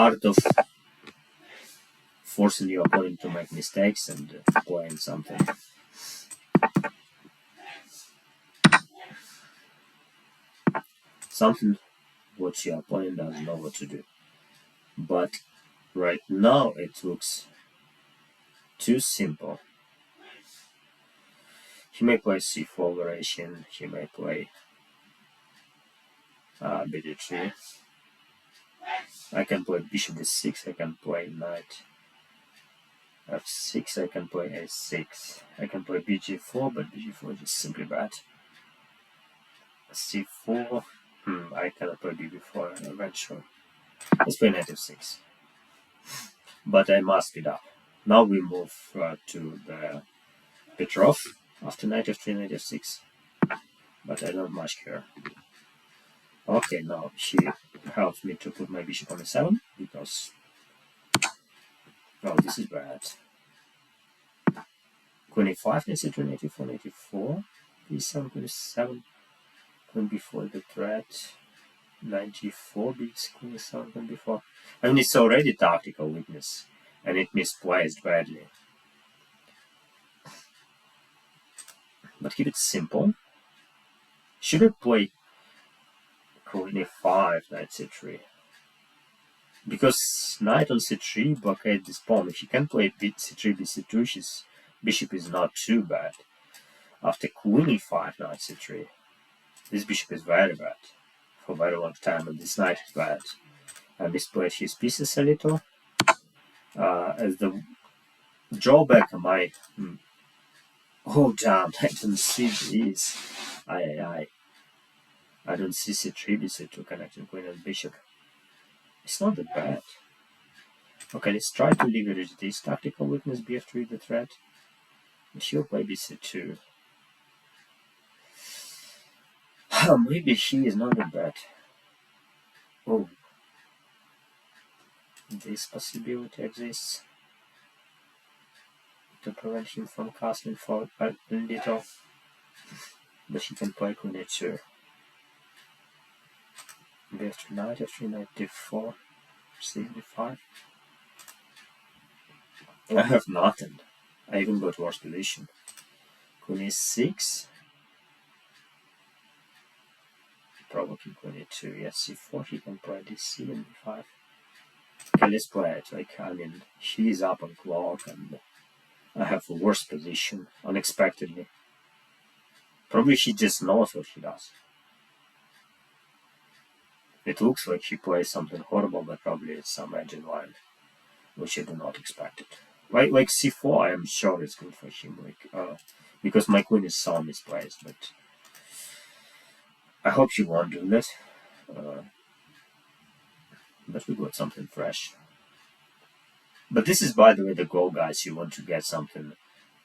art of forcing your opponent to make mistakes and playing something. Something what your opponent doesn't know what to do. But right now it looks too simple. He may play c4 variation, he may play bd3. I can play bishop d6, I can play knight f6, I can play a6. I can play bg4, but bg4 is just simply bad. c4, I cannot play bb4 eventually. Let's play knight f6. But I must speed up. Now we move to the Petrov after knight f3, knight f6. But I don't much care. Okay, now she helps me to put my bishop on e7 because this is bad. Queen e5, knight c2, knight e4, knight e4, b7, queen e7, queen b4 the threat, knight g4, queen e7, queen b4. I mean, it's already tactical weakness, and it misplaced badly. But keep it simple. Should I play queen e5, knight c3? Because knight on c3 blockade this pawn. If you can play c3, bc2, his bishop is not too bad. After queen e5, knight c3, this bishop is very bad for a very long time, and this knight is bad. I misplayed his pieces a little. As the drawback of my... Oh damn, I don't see this. I don't see c3, bc2 connecting queen and bishop. It's not that bad. Okay, let's try to leverage this tactical weakness, bf3 the threat. She'll play bc2. Maybe she is not that bad. Oh. This possibility exists to prevent him from castling for a little. But he can play queen h2. bf3 knight, f3 knight d4, c5. I have nothing. I even got worse position. Queen e6. Provoking queen e2. Yes, c4. He can play dc and d5. Okay, let's play it. Like, I mean, he is up on clock and I have a worse position unexpectedly. Probably she just knows what she does. It looks like she plays something horrible, but probably it's some engine line, which I do not expect it. Like c4, I am sure it's good for him, because my queen is so misplaced, but I hope she won't do that. But we got something fresh. But this is, by the way, the goal, guys. You want to get something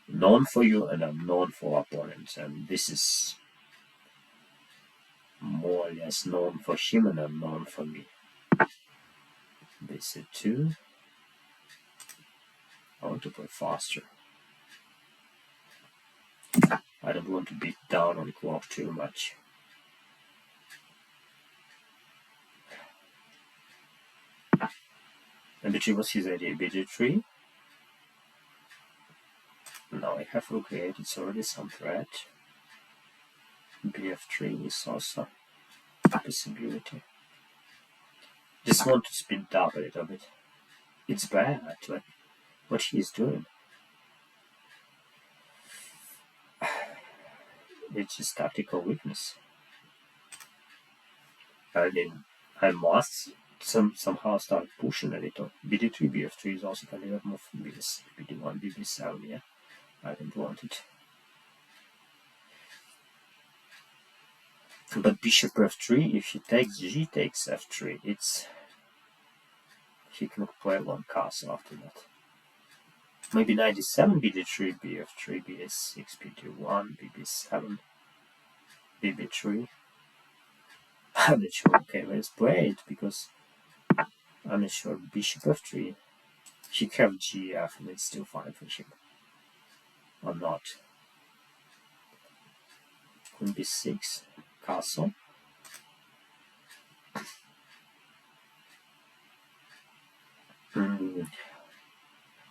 known for you and unknown for opponents, and this is more or less known for him and unknown for me. bc2. I want to play faster. I don't want to beat down on clock too much. And bg was his idea, bg3. Now I have recreated, it's already some threat. bf3 is also a possibility. Just want to speed it up a little bit. It's bad, like what he's doing. It's just tactical weakness. I mean, I must somehow start pushing a little. bd3, bf3 is also candidate move. bd1, bb7, yeah. I don't want it. But bishop f3, if he takes g takes f3, he can play one castle after that. Maybe knight d7, bd3, bf3, bs6, bd1, bb7, bb3. I'm not sure. Okay, let's play it because I'm not sure. Bishop f3. He can have gf and it's still fine for him. Or not. Queen b6, castle.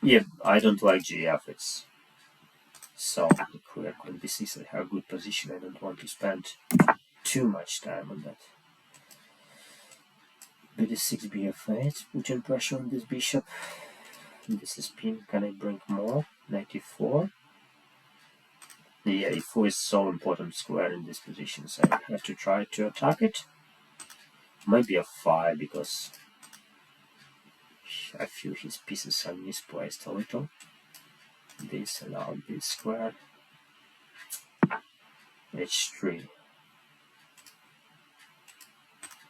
Yeah, I don't like GF. It's so queer. Queen b6, I have good position. I don't want to spend too much time on that. bd6, bf8, putting pressure on this bishop. This is pin. Can I bring more? Knight e4. Yeah, e4 is so important square in this position, so I have to try to attack it. Maybe f5 because I feel his pieces are misplaced a little. This allowed this square. h3.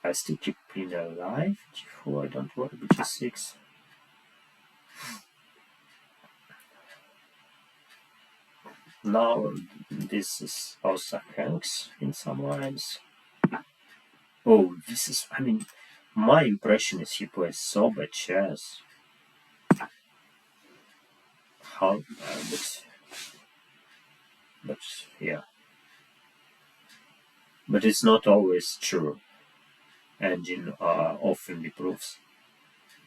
I still keep pin alive. g4, I don't want bg6. Now this is also hangs in some lines. Oh, this is, I mean, my impression is he plays so bad chess. How, but yeah. But it's not always true. Engine often proves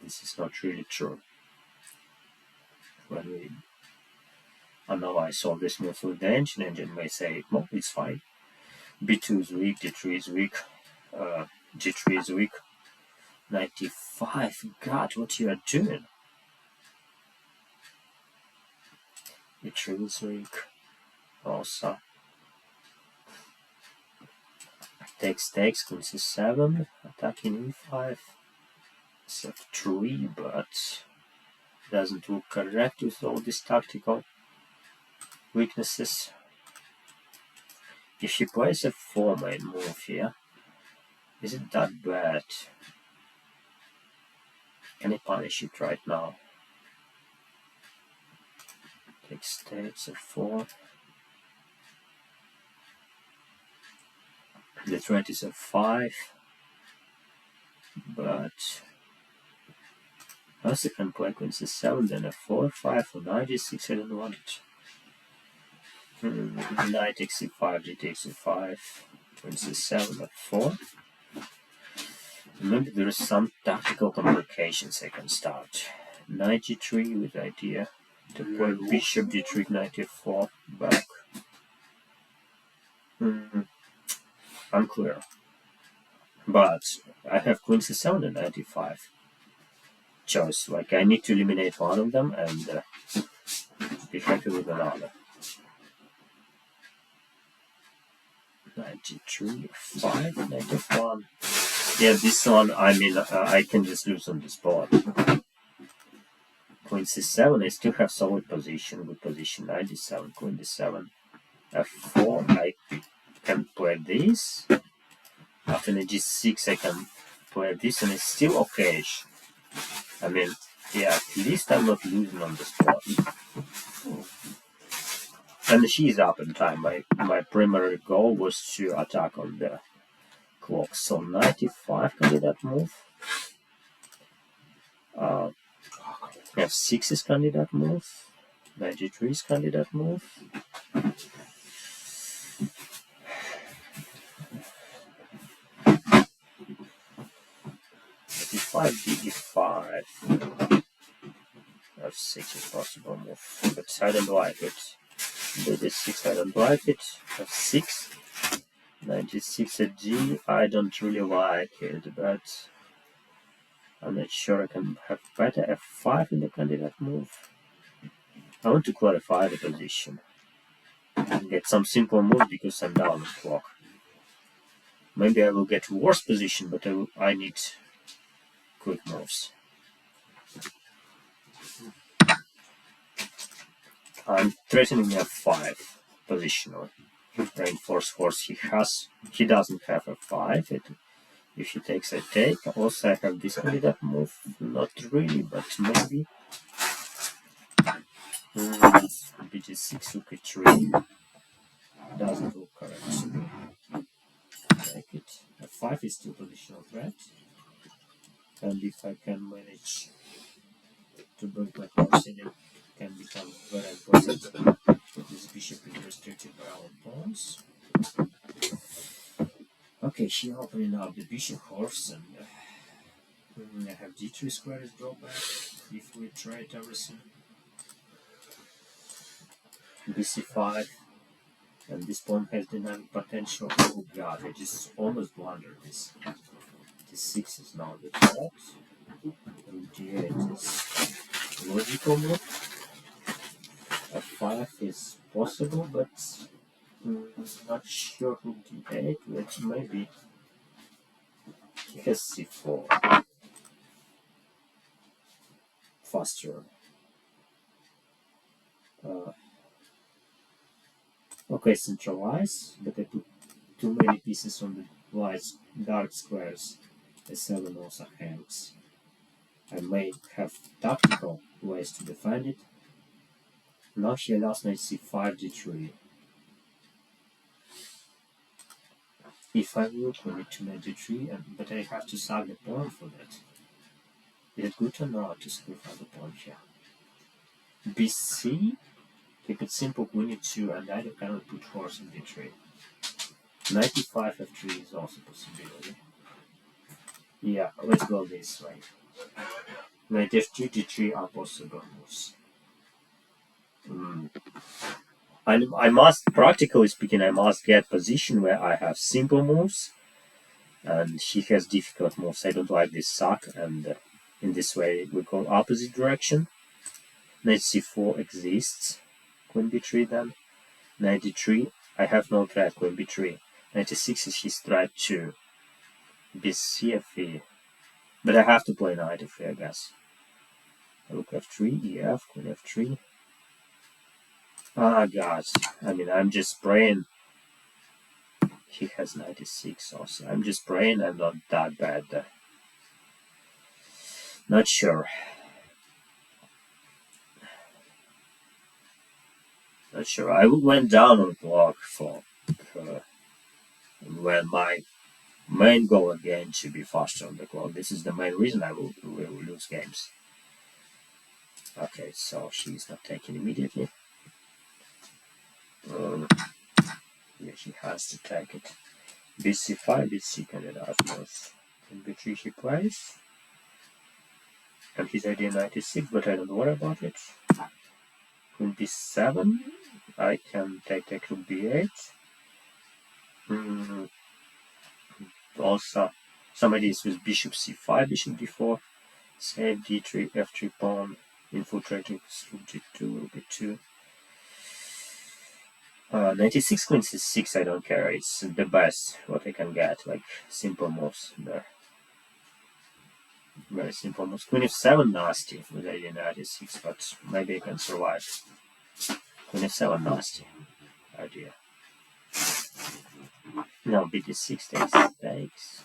this is not really true. When we analyze all this move with the engine may say, well, it's fine. b2 is weak, d3 is weak, g3 is weak. 95, God, what you are doing? e3 is weak. Also, takes, queen c7, attacking e5, f3, but doesn't look correct with all these tactical weaknesses. If she plays a 4 main move here, is it that bad? Can I punish it right now? Takes takes f4. The threat is f5, but I also can play queen c7, then f4, 5, or knight g6, I don't want it. Knight takes c5, d takes e5, queen c7, f4. Maybe there is some tactical complications I can start. Knight g3 with the idea to play bishop d3, knight e4, back. Unclear. But I have queen c7 and knight e5 choice. Like I need to eliminate one of them and be happy with another. Knight g3, 5, knight f1. Yeah, this one, I mean, I can just lose on the spot. Queen c7, I still have solid position, good position. Knight d7, queen d7, f4. I can play this. After knight g6, I can play this, and it's still okay. I mean, yeah, at least I'm not losing on the spot. And she is up in time. My primary goal was to attack on the clock. So 95 candidate move. f6 is candidate move. Knight g3 is candidate move. d5, d5. f6 is possible move, but I don't like it. d6, I don't like it. f6. Knight g6 at g, I don't really like it, but I'm not sure I can have better. f5 in the candidate move. I want to clarify the position and get some simple moves because I'm down the clock. Maybe I will get worse position, but I need quick moves. I'm threatening f5 positionally. Reinforced horse he doesn't have f5. If he takes, I take. Also, I have this candidate move. Not really, but maybe. bg6, rook e3. Doesn't look correct to me. Take it. f5 is still positional threat. And if I can manage to bring my horse in, it can become very important. This bishop is restricted by our pawns. Okay, she opening up the bishop horse, and I have d3 square as drawback. if we trade everything. bc5, and this pawn has dynamic potential. Oh god, I just almost blundered this. d6 is now the threat, and d8 is logical move. f5 is possible, but not sure who d8, but maybe he has c4 faster. Okay, centralize, but I put too many pieces on the light dark squares. A7 also hangs. I may have tactical ways to defend it. Now she allows knight c5 d3. If I look, we need to knight d3, but I have to sack the pawn for that. Is it good or not to sacrifice the pawn here? bc, keep it simple, queen e2, and I cannot put horse in d3. Knight e5 f3 is also a possibility. Yeah, let's go this way. Knight f2 d3 are possible moves. I must, practically speaking, I must get position where I have simple moves, and she has difficult moves. I don't like this sack, and in this way we go opposite direction. Knight c4 exists. Queen b3 then. Knight d3, I have no threat. Queen b3. Knight e6 is his threat too. bc f3, but I have to play knight f3, I guess. Rook f3, ef, queen f3. Ah, god. I mean, I'm just praying. He has 96 also. I'm just praying I'm not that bad. Not sure. Not sure. I went down on clock for when my main goal again should be faster on the clock. This is the main reason I will lose games. Okay, so she's not taking immediately. Yeah, she has to take it. bc5, bc candidate most. And b3 she plays. And his idea 96, but I don't worry about it. Queen b7, I can take rook b8. Also, some ideas with bishop c5, bishop d4, save d3, f3 pawn, infiltrating rook g2, rook b2. 96 queen c6, I don't care, it's the best what I can get, like simple moves there. Very simple moves. Queen f7 nasty with idea 96, but maybe I can survive. Queen f7 nasty idea. No, bd6 takes.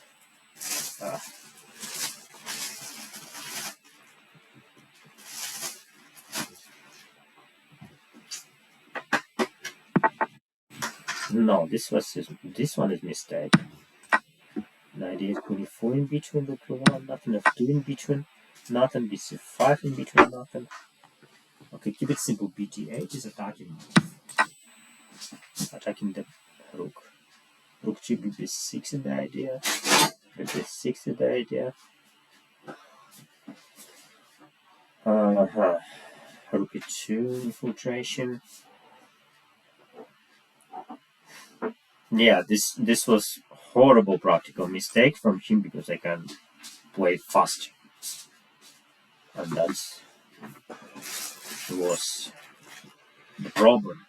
No, this one is mistake. Knight queen e4 in between, rook e1, nothing f2 in between, nothing bc5 in between, nothing. Okay, keep it simple. bd8 is attacking the rook. Rook g bb6 is the idea. bb6 is the idea. Rook e2 infiltration. Yeah, this was horrible practical mistake from him because I can play fast, and that was the problem.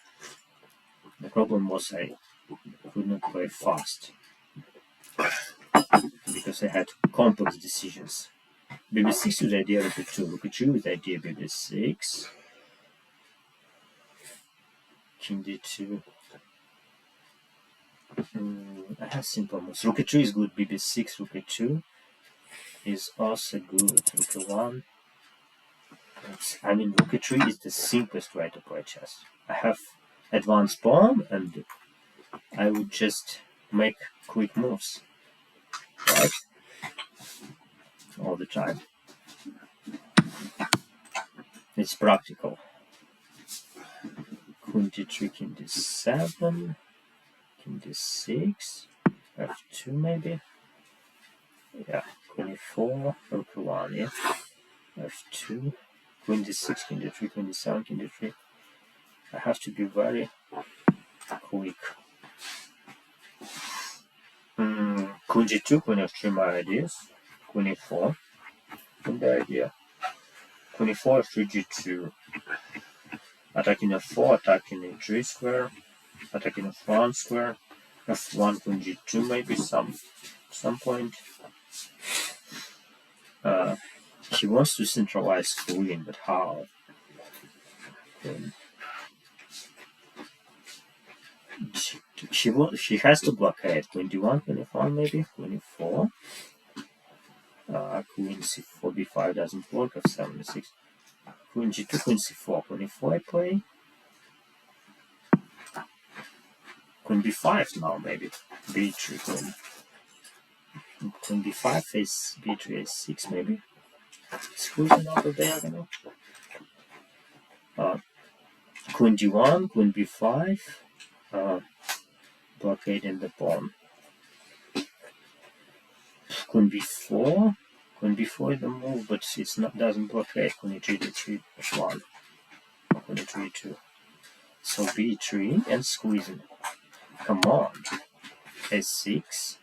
The problem was I could not play fast because I had complex decisions. bb6 with idea rook e2, rook e2 with idea bb6, king d2. I have simple moves. Rook e2 is good, bb6, rook e2 is also good, rook e1. I mean, rook e3 is the simplest way to play chess. I have advanced pawn, and I would just make quick moves, right? All the time. It's practical. Queen d3, king d7, king d6, f2 maybe. Yeah, queen e4, rook e1, yeah. f2, queen d6, king d3, queen d7, king d3. I have to be very quick. Queen g2, queen f3, my ideas. Queen e4, good idea. Queen e4, f3, g2. Attacking f4, attacking a3 square, attacking f1 square, f1, queen g2 maybe some point. She wants to centralize queen, but how? She has to blockade queen d1, queen f1 maybe, queen e4. Queen c4, b5 doesn't work, f7, e6. Queen g2, queen c4, queen e4 I play. Queen b5 now maybe, b3 queen b5 face b3 a6 maybe. Squeezing out the diagonal. Queen d1, queen b5, blockading the pawn. Queen b4 is the move, but it's not doesn't blockade. Queen e3, d3, f1, queen e3, 2. So b3 and squeezing. Come on, a6.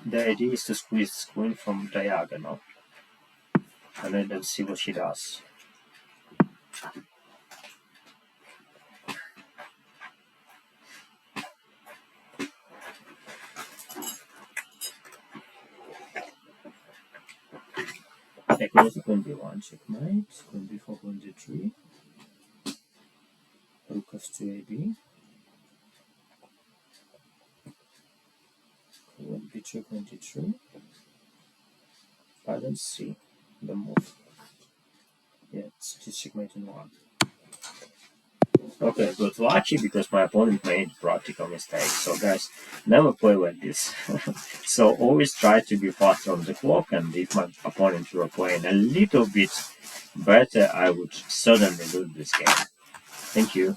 The idea is to squeeze queen from diagonal, and then see what she does. Okay, queen b1, checkmate. Queen b4, queen d3. Rook f2, ab. Queen b2, queen d3. I don't see the move. Yeah, it's just checkmate in one. Okay, good. Lucky because my opponent made practical mistakes. So guys, never play like this. So always try to be faster on the clock, and if my opponent were playing a little bit better, I would certainly lose this game. Thank you.